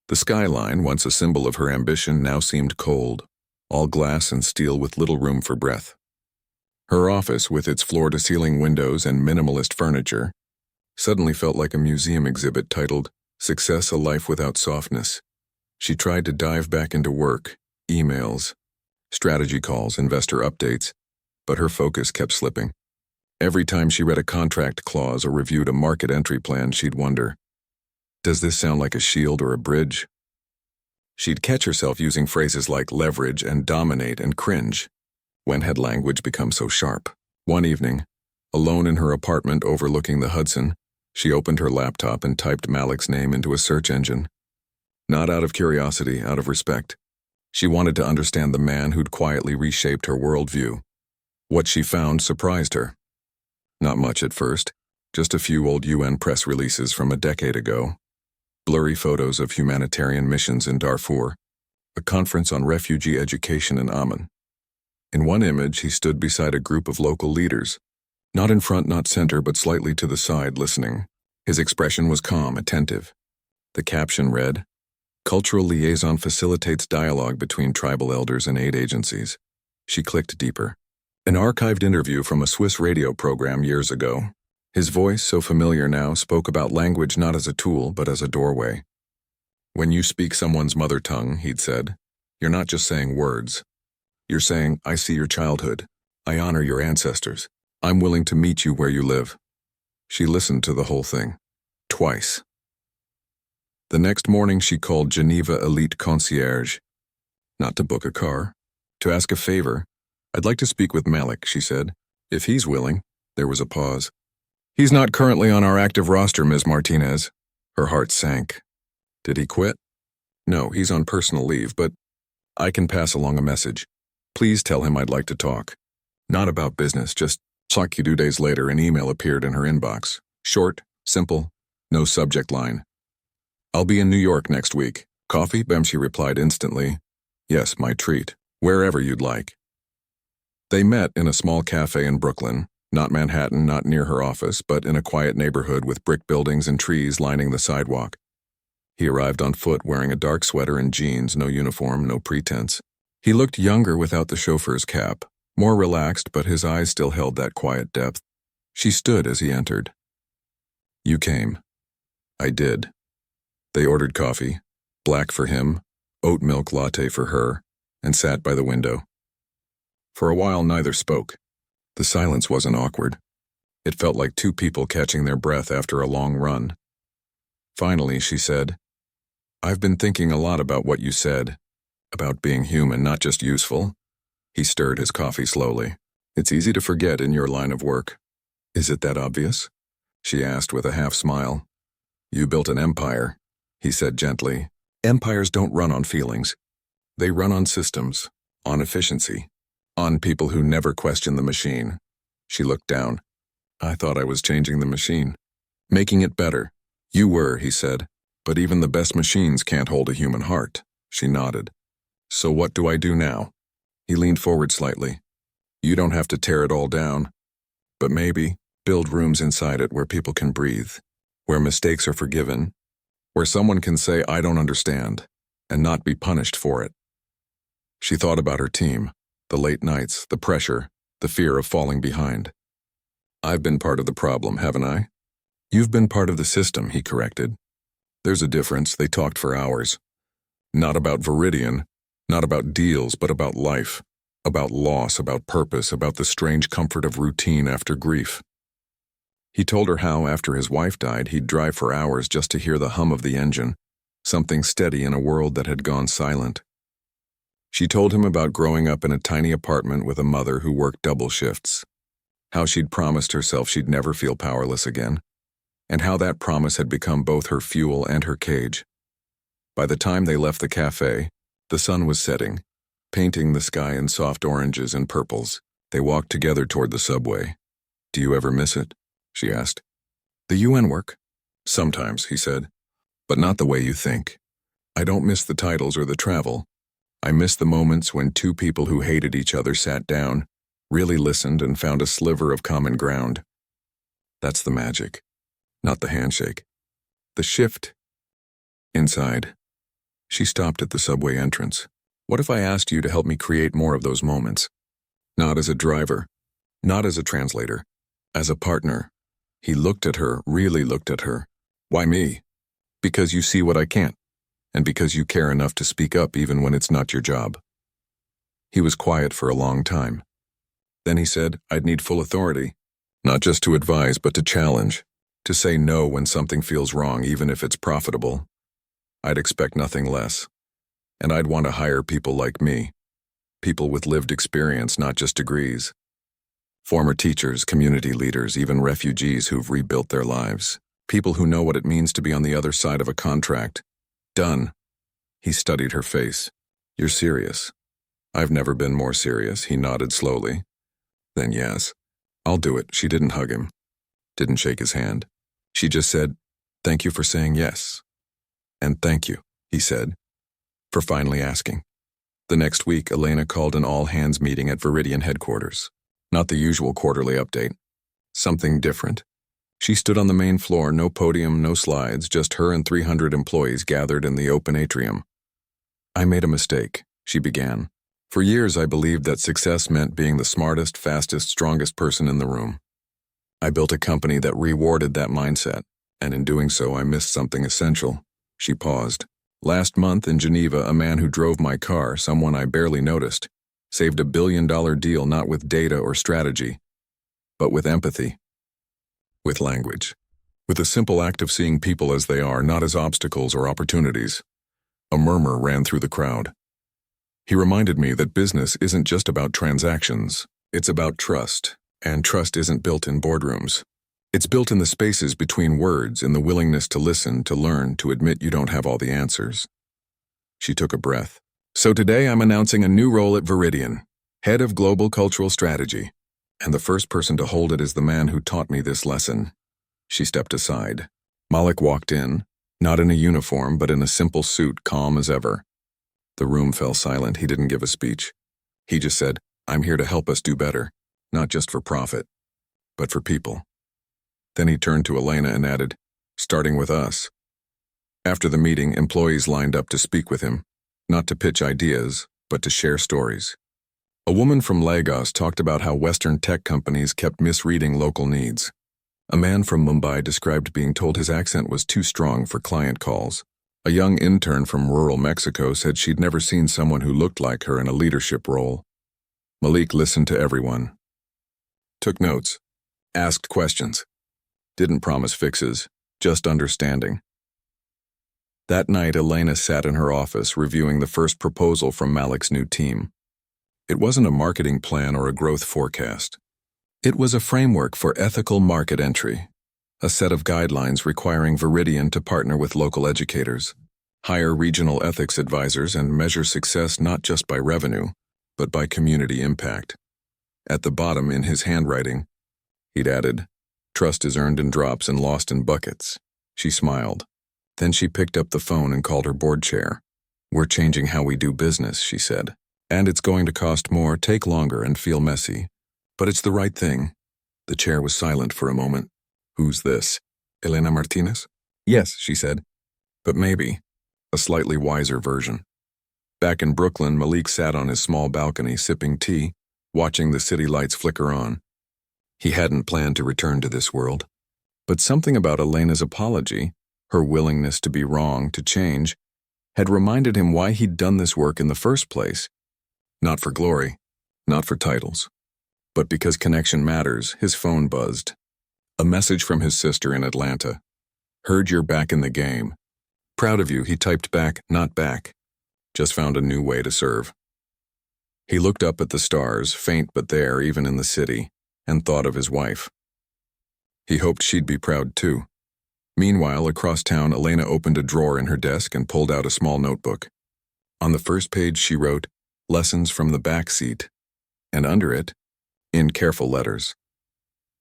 The skyline, once a symbol of her ambition, now seemed cold, all glass and steel with little room for breath. Her office, with its floor-to-ceiling windows and minimalist furniture, suddenly felt like a museum exhibit titled, Success, a Life Without Softness. She tried to dive back into work, emails, strategy calls, investor updates, but her focus kept slipping. Every time she read a contract clause or reviewed a market entry plan, she'd wonder, does this sound like a shield or a bridge? She'd catch herself using phrases like leverage and dominate and cringe. When had language become so sharp? One evening, alone in her apartment overlooking the Hudson, she opened her laptop and typed Malik's name into a search engine. Not out of curiosity, out of respect. She wanted to understand the man who'd quietly reshaped her worldview. What she found surprised her. Not much at first, just a few old UN press releases from a decade ago. Blurry photos of humanitarian missions in Darfur, a conference on refugee education in Amman. In one image, he stood beside a group of local leaders, not in front, not center, but slightly to the side, listening. His expression was calm, attentive. The caption read, Cultural Liaison facilitates dialogue between tribal elders and aid agencies. She clicked deeper. An archived interview from a Swiss radio program years ago. His voice, so familiar now, spoke about language not as a tool, but as a doorway. When you speak someone's mother tongue, he'd said, you're not just saying words. You're saying, I see your childhood. I honor your ancestors. I'm willing to meet you where you live. She listened to the whole thing. Twice. The next morning she called Geneva Elite Concierge. Not to book a car. To ask a favor. I'd like to speak with Malik, she said. If he's willing. There was a pause. He's not currently on our active roster, Ms. Martinez. Her heart sank. Did he quit? No, he's on personal leave, but I can pass along a message. Please tell him I'd like to talk. Not about business, just talk. 2 days later, an email appeared in her inbox. Short, simple, no subject line. I'll be in New York next week. Coffee? She replied instantly. Yes, my treat. Wherever you'd like. They met in a small cafe in Brooklyn, not Manhattan, not near her office, but in a quiet neighborhood with brick buildings and trees lining the sidewalk. He arrived on foot wearing a dark sweater and jeans, no uniform, no pretense. He looked younger without the chauffeur's cap, more relaxed, but his eyes still held that quiet depth. She stood as he entered. You came. I did. They ordered coffee, black for him, oat milk latte for her, and sat by the window. For a while neither spoke. The silence wasn't awkward. It felt like two people catching their breath after a long run. Finally, she said, I've been thinking a lot about what you said, about being human, not just useful. He stirred his coffee slowly. It's easy to forget in your line of work. Is it that obvious? She asked with a half smile. You built an empire, he said gently. Empires don't run on feelings. They run on systems, on efficiency, on people who never question the machine. She looked down. I thought I was changing the machine. Making it better. You were, he said. But even the best machines can't hold a human heart. She nodded. So what do I do now? He leaned forward slightly. You don't have to tear it all down. But maybe build rooms inside it where people can breathe, where mistakes are forgiven, where someone can say, I don't understand, and not be punished for it. She thought about her team, the late nights, the pressure, the fear of falling behind. I've been part of the problem, haven't I? You've been part of the system, he corrected. There's a difference. They talked for hours. Not about Viridian, not about deals, but about life, about loss, about purpose, about the strange comfort of routine after grief. He told her how, after his wife died, he'd drive for hours just to hear the hum of the engine, something steady in a world that had gone silent. She told him about growing up in a tiny apartment with a mother who worked double shifts, how she'd promised herself she'd never feel powerless again, and how that promise had become both her fuel and her cage. By the time they left the cafe, the sun was setting, painting the sky in soft oranges and purples. They walked together toward the subway. Do you ever miss it? She asked. The UN work? Sometimes, he said, but not the way you think. I don't miss the titles or the travel. I miss the moments when two people who hated each other sat down, really listened, and found a sliver of common ground. That's the magic, not the handshake. The shift. Inside. She stopped at the subway entrance. What if I asked you to help me create more of those moments? Not as a driver, not as a translator, as a partner. He looked at her, really looked at her. Why me? Because you see what I can't, and because you care enough to speak up even when it's not your job. He was quiet for a long time. Then he said, I'd need full authority, not just to advise, but to challenge, to say no when something feels wrong, even if it's profitable. I'd expect nothing less. And I'd want to hire people like me, people with lived experience, not just degrees. Former teachers, community leaders, even refugees who've rebuilt their lives. People who know what it means to be on the other side of a contract. Done. He studied her face. You're serious. I've never been more serious, he nodded slowly. Then yes. I'll do it. She didn't hug him. Didn't shake his hand. She just said, thank you for saying yes. And thank you, he said, for finally asking. The next week, Elena called an all-hands meeting at Viridian headquarters. Not the usual quarterly update. Something different. She stood on the main floor, no podium, no slides, just her and 300 employees gathered in the open atrium. I made a mistake, she began. For years, I believed that success meant being the smartest, fastest, strongest person in the room. I built a company that rewarded that mindset, and in doing so, I missed something essential. She paused. Last month in Geneva, a man who drove my car, someone I barely noticed, saved $1 billion deal not with data or strategy, but with empathy, with language, with a simple act of seeing people as they are, not as obstacles or opportunities. A murmur ran through the crowd. He reminded me that business isn't just about transactions, it's about trust, and trust isn't built in boardrooms. It's built in the spaces between words, in the willingness to listen, to learn, to admit you don't have all the answers. She took a breath. So today I'm announcing a new role at Viridian, Head of Global Cultural Strategy, and the first person to hold it is the man who taught me this lesson. She stepped aside. Malik walked in, not in a uniform, but in a simple suit, calm as ever. The room fell silent. He didn't give a speech. He just said, I'm here to help us do better, not just for profit, but for people. Then he turned to Elena and added, starting with us. After the meeting, employees lined up to speak with him, not to pitch ideas, but to share stories. A woman from Lagos talked about how Western tech companies kept misreading local needs. A man from Mumbai described being told his accent was too strong for client calls. A young intern from rural Mexico said she'd never seen someone who looked like her in a leadership role. Malik listened to everyone, took notes, asked questions, didn't promise fixes, just understanding. That night, Elena sat in her office reviewing the first proposal from Malik's new team. It wasn't a marketing plan or a growth forecast. It was a framework for ethical market entry, a set of guidelines requiring Viridian to partner with local educators, hire regional ethics advisors, and measure success not just by revenue, but by community impact. At the bottom, in his handwriting, he'd added, "Trust is earned in drops and lost in buckets." She smiled. Then she picked up the phone and called her board chair. "We're changing how we do business," she said. "And it's going to cost more, take longer, and feel messy. But it's the right thing." The chair was silent for a moment. "Who's this? Elena Martinez?" "Yes," she said. "But maybe a slightly wiser version." Back in Brooklyn, Malik sat on his small balcony sipping tea, watching the city lights flicker on. He hadn't planned to return to this world. But something about Elena's apology, her willingness to be wrong, to change, had reminded him why he'd done this work in the first place. Not for glory, not for titles, but because connection matters. His phone buzzed. A message from his sister in Atlanta. "Heard you're back in the game. Proud of you," he typed back, "not back. Just found a new way to serve." He looked up at the stars, faint but there even in the city, and thought of his wife. He hoped she'd be proud too. Meanwhile, across town, Elena opened a drawer in her desk and pulled out a small notebook. On the first page she wrote, "Lessons from the back seat," and under it, in careful letters,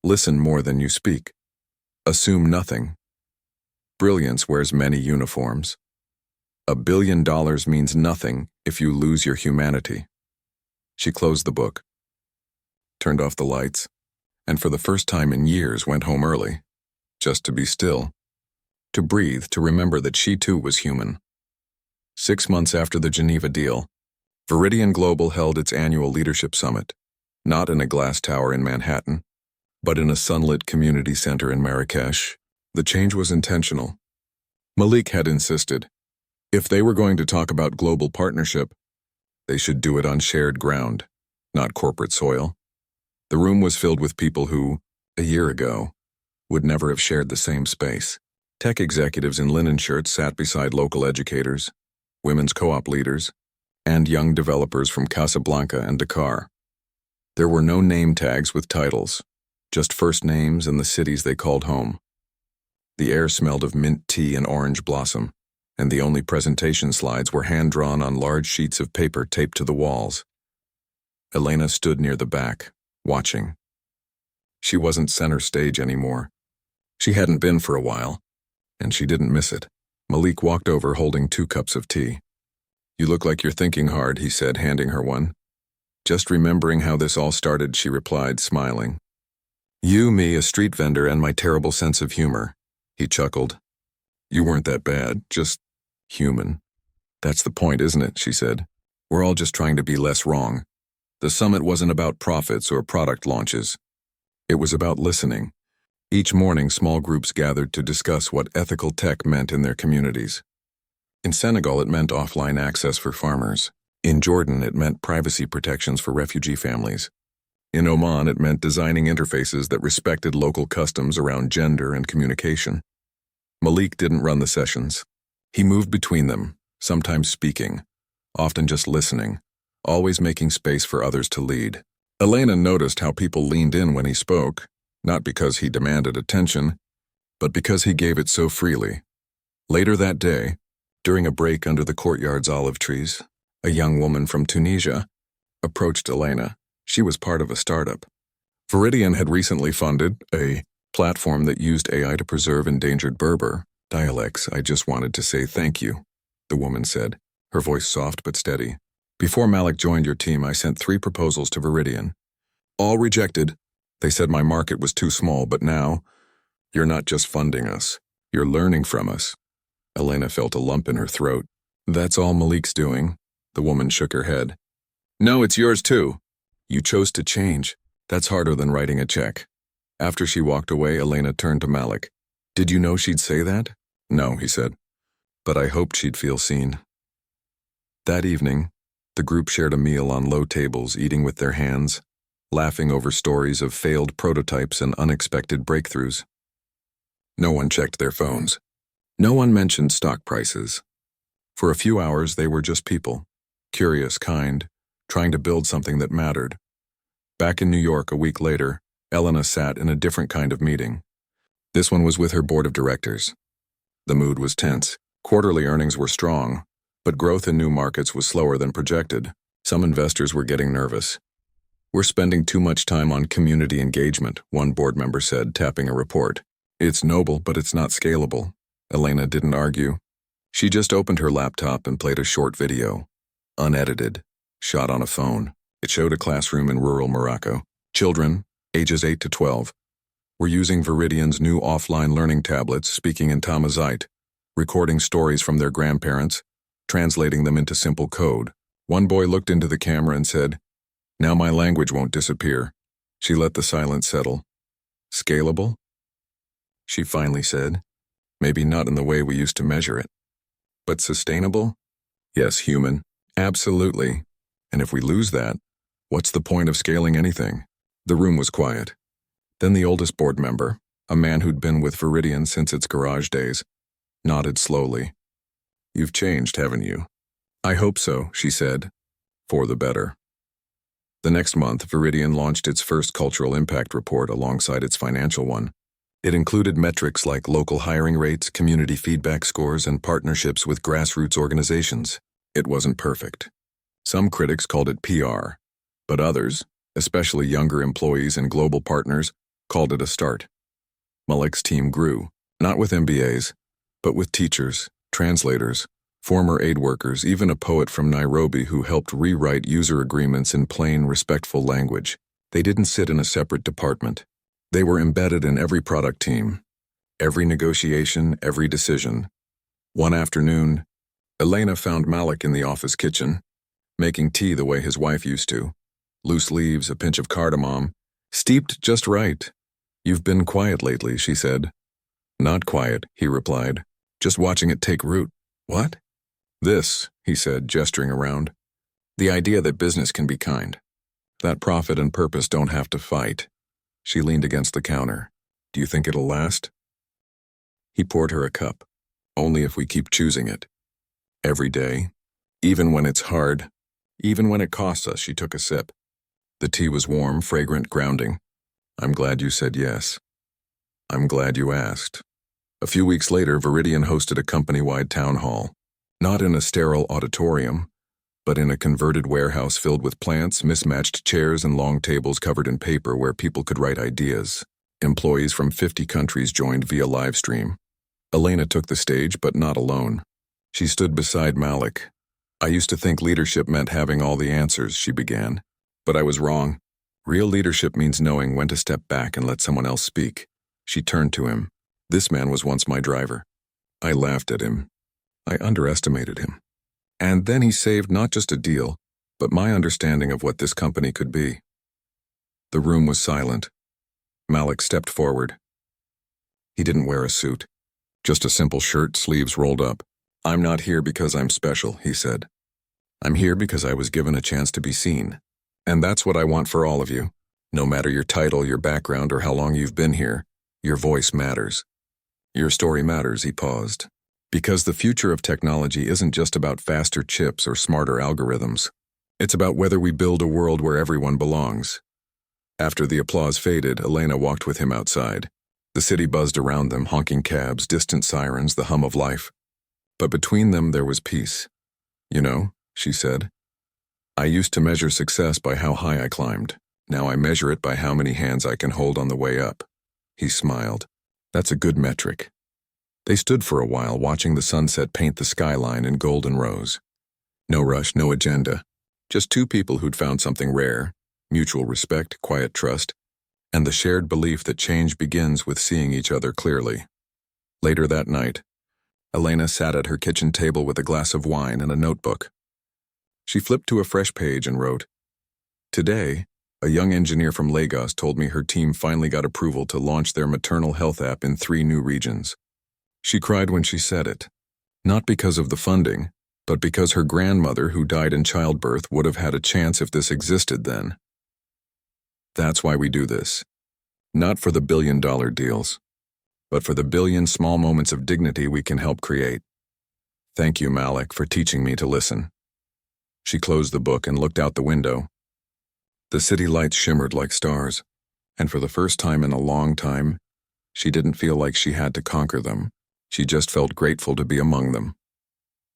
"Listen more than you speak. Assume nothing. Brilliance wears many uniforms. $1 billion means nothing if you lose your humanity." She closed the book, turned off the lights, and for the first time in years went home early, just to be still, to breathe, to remember that she too was human. 6 months after the Geneva deal, Viridian Global held its annual leadership summit, not in a glass tower in Manhattan, but in a sunlit community center in Marrakesh. The change was intentional. Malik had insisted, if they were going to talk about global partnership, they should do it on shared ground, not corporate soil. The room was filled with people who, a year ago, would never have shared the same space. Tech executives in linen shirts sat beside local educators, women's co-op leaders, and young developers from Casablanca and Dakar. There were no name tags with titles, just first names and the cities they called home. The air smelled of mint tea and orange blossom, and the only presentation slides were hand-drawn on large sheets of paper taped to the walls. Elena stood near the back, watching. She wasn't center stage anymore. She hadn't been for a while, and she didn't miss it. Malik walked over holding 2 cups of tea. "You look like you're thinking hard," he said, handing her one. "Just remembering how this all started," she replied, smiling. "You, me, a street vendor, and my terrible sense of humor." He chuckled. "You weren't that bad, just human." "That's the point, isn't it?" she said. "We're all just trying to be less wrong." The summit wasn't about profits or product launches. It was about listening. Each morning, small groups gathered to discuss what ethical tech meant in their communities. In Senegal, it meant offline access for farmers. In Jordan, it meant privacy protections for refugee families. In Oman, it meant designing interfaces that respected local customs around gender and communication. Malik didn't run the sessions. He moved between them, sometimes speaking, often just listening, always making space for others to lead. Elena noticed how people leaned in when he spoke, not because he demanded attention, but because he gave it so freely. Later that day, during a break under the courtyard's olive trees, a young woman from Tunisia approached Elena. She was part of a startup. Viridian had recently funded a platform that used AI to preserve endangered Berber dialects. "I just wanted to say thank you," the woman said, her voice soft but steady. "Before Malik joined your team, I sent 3 proposals to Viridian. All rejected. They said my market was too small, but now, you're not just funding us, you're learning from us." Elena felt a lump in her throat. "That's all Malik's doing." The woman shook her head. "No, it's yours too. You chose to change. That's harder than writing a check." After she walked away, Elena turned to Malik. "Did you know she'd say that?" "No," he said. "But I hoped she'd feel seen." That evening, the group shared a meal on low tables, eating with their hands, laughing over stories of failed prototypes and unexpected breakthroughs. No one checked their phones. No one mentioned stock prices. For a few hours, they were just people, curious, kind, trying to build something that mattered. Back in New York a week later, Elena sat in a different kind of meeting. This one was with her board of directors. The mood was tense. Quarterly earnings were strong, but growth in new markets was slower than projected. Some investors were getting nervous. "We're spending too much time on community engagement," one board member said, tapping a report. "It's noble, but it's not scalable." Elena didn't argue. She just opened her laptop and played a short video, unedited, shot on a phone. It showed a classroom in rural Morocco. Children, ages 8 to 12, were using Viridian's new offline learning tablets, speaking in Tamazight, recording stories from their grandparents, translating them into simple code. One boy looked into the camera and said, "Now my language won't disappear." She let the silence settle. "Scalable?" She finally said. "Maybe not in the way we used to measure it. But sustainable? Yes, human. Absolutely. And if we lose that, what's the point of scaling anything?" The room was quiet. Then the oldest board member, a man who'd been with Viridian since its garage days, nodded slowly. "You've changed, haven't you?" "I hope so," she said. "For the better." The next month, Viridian launched its first cultural impact report alongside its financial one. It included metrics like local hiring rates, community feedback scores, and partnerships with grassroots organizations. It wasn't perfect. Some critics called it PR, but others, especially younger employees and global partners, called it a start. Malik's team grew, not with MBAs, but with teachers, translators, former aid workers, even a poet from Nairobi who helped rewrite user agreements in plain, respectful language. They didn't sit in a separate department. They were embedded in every product team, every negotiation, every decision. One afternoon, Elena found Malik in the office kitchen, making tea the way his wife used to. Loose leaves, a pinch of cardamom, steeped just right. "You've been quiet lately," she said. "Not quiet," he replied. "Just watching it take root." "What?" "This," he said, gesturing around. "The idea that business can be kind. That profit and purpose don't have to fight." She leaned against the counter. "Do you think it'll last?" He poured her a cup. "Only if we keep choosing it. Every day. Even when it's hard. Even when it costs us." She took a sip. The tea was warm, fragrant, grounding. "I'm glad you said yes. I'm glad you asked." A few weeks later, Viridian hosted a company-wide town hall. Not in a sterile auditorium, but in a converted warehouse filled with plants, mismatched chairs, and long tables covered in paper where people could write ideas. Employees from 50 countries joined via live stream. Elena took the stage, but not alone. She stood beside Malik. "I used to think leadership meant having all the answers," she began. "But I was wrong. Real leadership means knowing when to step back and let someone else speak." She turned to him. "This man was once my driver. I laughed at him. I underestimated him. And then he saved not just a deal, but my understanding of what this company could be." The room was silent. Malik stepped forward. He didn't wear a suit. Just a simple shirt, sleeves rolled up. "I'm not here because I'm special," he said. "I'm here because I was given a chance to be seen. And that's what I want for all of you. No matter your title, your background, or how long you've been here, your voice matters. Your story matters," he paused. "Because the future of technology isn't just about faster chips or smarter algorithms. It's about whether we build a world where everyone belongs." After the applause faded, Elena walked with him outside. The city buzzed around them, honking cabs, distant sirens, the hum of life. But between them there was peace. "You know," she said, "I used to measure success by how high I climbed. Now I measure it by how many hands I can hold on the way up." He smiled. "That's a good metric." They stood for a while, watching the sunset paint the skyline in golden rose. No rush, no agenda. Just two people who'd found something rare, mutual respect, quiet trust, and the shared belief that change begins with seeing each other clearly. Later that night, Elena sat at her kitchen table with a glass of wine and a notebook. She flipped to a fresh page and wrote, "Today, a young engineer from Lagos told me her team finally got approval to launch their maternal health app in 3 new regions." She cried when she said it, not because of the funding, but because her grandmother, who died in childbirth, would have had a chance if this existed then. That's why we do this. Not for the billion-dollar deals, but for the billion small moments of dignity we can help create. Thank you, Malik, for teaching me to listen. She closed the book and looked out the window. The city lights shimmered like stars, and for the first time in a long time, she didn't feel like she had to conquer them. She just felt grateful to be among them.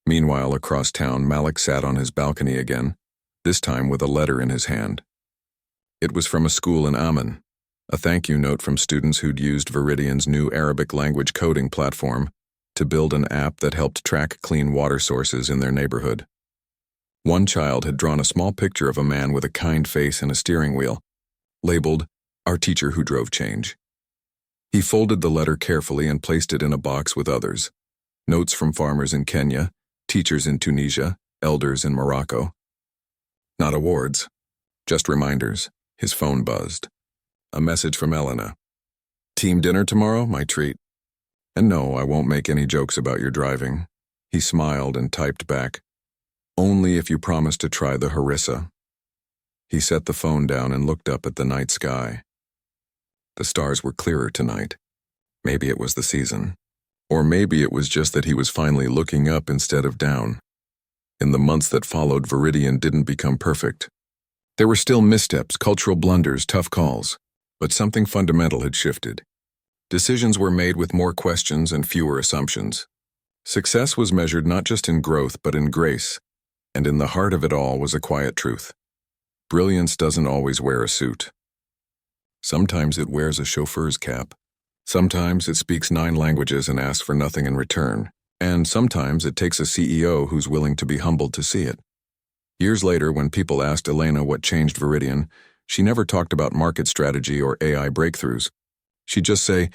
Meanwhile, across town, Malik sat on his balcony again, this time with a letter in his hand. It was from a school in Amman, a thank you note from students who'd used Viridian's new Arabic language coding platform to build an app that helped track clean water sources in their neighborhood. One child had drawn a small picture of a man with a kind face and a steering wheel, labeled, "Our teacher who drove change." He folded the letter carefully and placed it in a box with others. Notes from farmers in Kenya, teachers in Tunisia, elders in Morocco. Not awards, just reminders. His phone buzzed. A message from Elena. "Team dinner tomorrow? My treat. And no, I won't make any jokes about your driving." He smiled and typed back, "Only if you promise to try the harissa." He set the phone down and looked up at the night sky. The stars were clearer tonight. Maybe it was the season. Or maybe it was just that he was finally looking up instead of down. In the months that followed, Viridian didn't become perfect. There were still missteps, cultural blunders, tough calls. But something fundamental had shifted. Decisions were made with more questions and fewer assumptions. Success was measured not just in growth, but in grace. And in the heart of it all was a quiet truth. Brilliance doesn't always wear a suit. Sometimes it wears a chauffeur's cap. Sometimes it speaks 9 languages and asks for nothing in return. And sometimes it takes a CEO who's willing to be humbled to see it. Years later, when people asked Elena what changed Viridian, she never talked about market strategy or AI breakthroughs. She'd just say,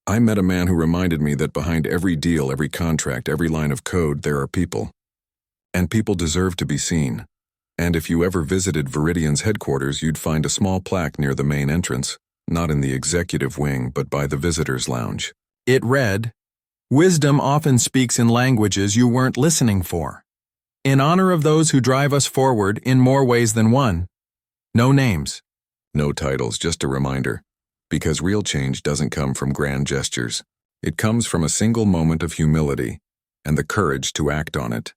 "I met a man who reminded me that behind every deal, every contract, every line of code, there are people. And people deserve to be seen." And if you ever visited Viridian's headquarters, you'd find a small plaque near the main entrance, not in the executive wing, but by the visitors' lounge. It read, "Wisdom often speaks in languages you weren't listening for. In honor of those who drive us forward in more ways than one." No names. No titles, just a reminder. Because real change doesn't come from grand gestures. It comes from a single moment of humility and the courage to act on it.